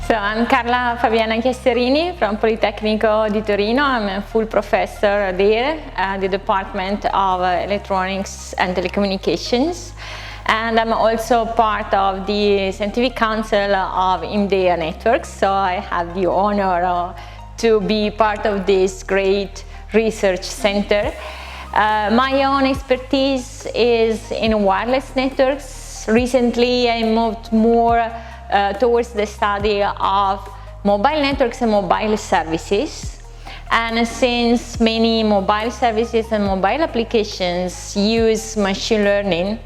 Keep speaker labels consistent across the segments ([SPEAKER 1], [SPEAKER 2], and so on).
[SPEAKER 1] So I'm Carla Chiasserini from Politecnico di Torino. I'm a full professor there at the Department of Electronics and Telecommunications. And I'm also part of the Scientific Council of IMDEA Networks, so I have the honor to be part of this great research center. My own expertise is in wireless networks. Recently I moved more towards the study of mobile networks and mobile services. And since many mobile services and mobile applications use machine learning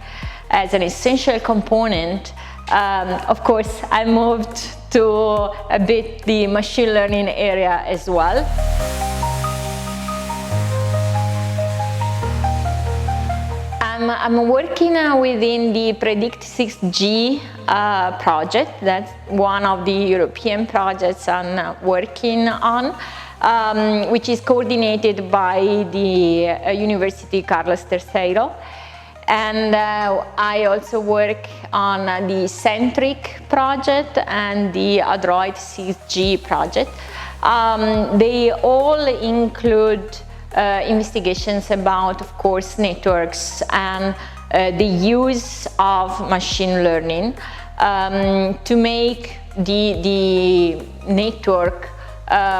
[SPEAKER 1] as an essential component, of course I moved to a bit the machine learning area as well. I'm working within the Predict 6G project. That's one of the European projects I'm working on, which is coordinated by the University Carla Chiasserini. And I also work on the Centric project and the Adroit 6G project. They all include investigations about, of course, networks and the use of machine learning to make the network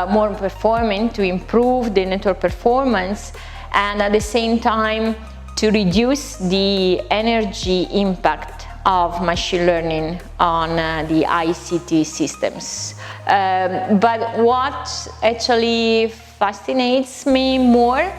[SPEAKER 1] more performant, to improve the network performance, and at the same time to reduce the energy impact of machine learning on the ICT systems. But what actually fascinates me more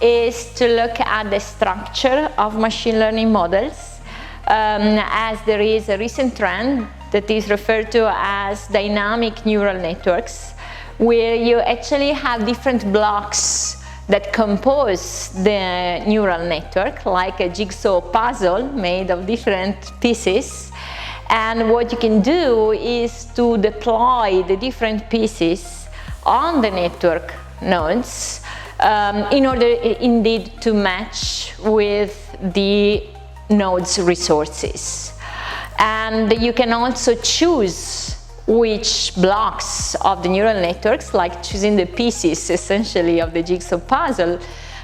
[SPEAKER 1] is to look at the structure of machine learning models, as there is a recent trend that is referred to as dynamic neural networks, where you actually have different blocks that compose the neural network, like a jigsaw puzzle made of different pieces. And what you can do is to deploy the different pieces on the network nodes in order indeed to match with the node's resources. And you can also choose which blocks of the neural networks, like choosing the pieces essentially of the jigsaw puzzle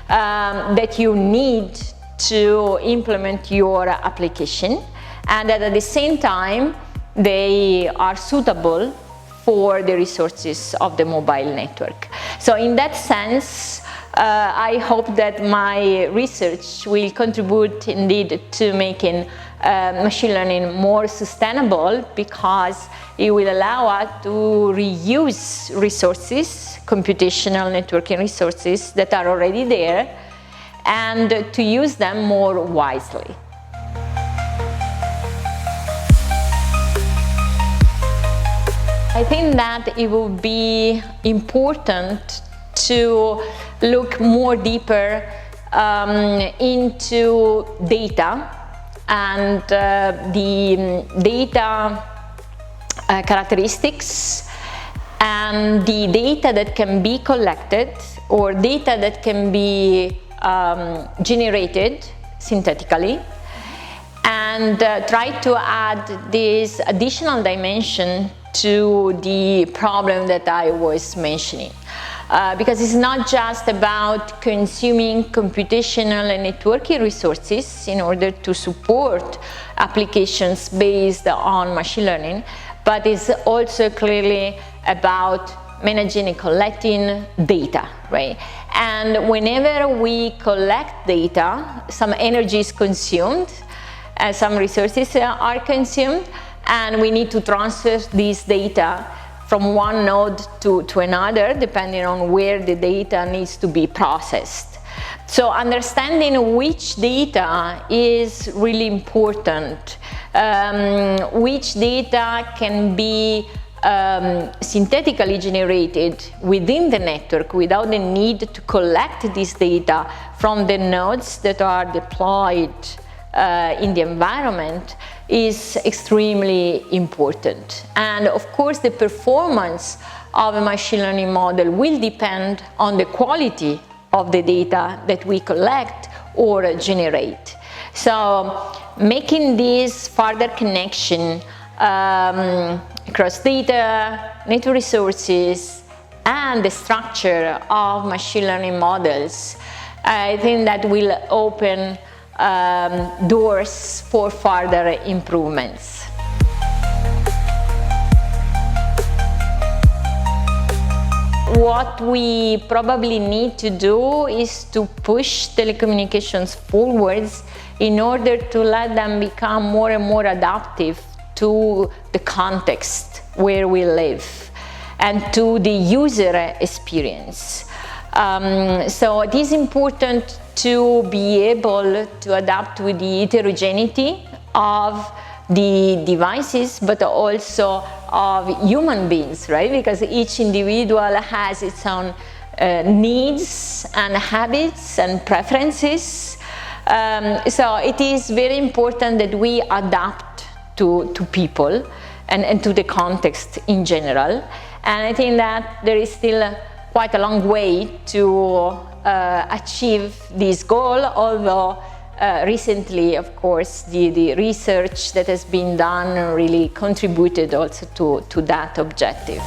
[SPEAKER 1] that you need to implement your application, and that at the same time they are suitable for the resources of the mobile network. So in that sense, I hope that my research will contribute indeed to making machine learning more sustainable, because it will allow us to reuse resources, computational networking resources that are already there, and to use them more wisely. I think that it will be important to look more deeper into data and the data characteristics and the data that can be collected or data that can be generated synthetically, and try to add this additional dimension to the problem that I was mentioning. Because it's not just about consuming computational and networking resources in order to support applications based on machine learning, but it's also clearly about managing and collecting data, right? And whenever we collect data, some energy is consumed, some resources are consumed, and we need to transfer these data from one node to another, depending on where the data needs to be processed. So understanding which data is really important, which data can be synthetically generated within the network without the need to collect this data from the nodes that are deployed in the environment, is extremely important. And of course the performance of a machine learning model will depend on the quality of the data that we collect or generate. So making this further connection across data, network resources, and the structure of machine learning models, I think that will open doors for further improvements. What we probably need to do is to push telecommunications forwards in order to let them become more and more adaptive to the context where we live and to the user experience. So it is important to be able to adapt with the heterogeneity of the devices, but also of human beings, right? Because each individual has its own needs and habits and preferences. So it is very important that we adapt to people and to the context in general. And I think that there is still quite a long way to achieve this goal, although recently, of course, the research that has been done really contributed also to that objective.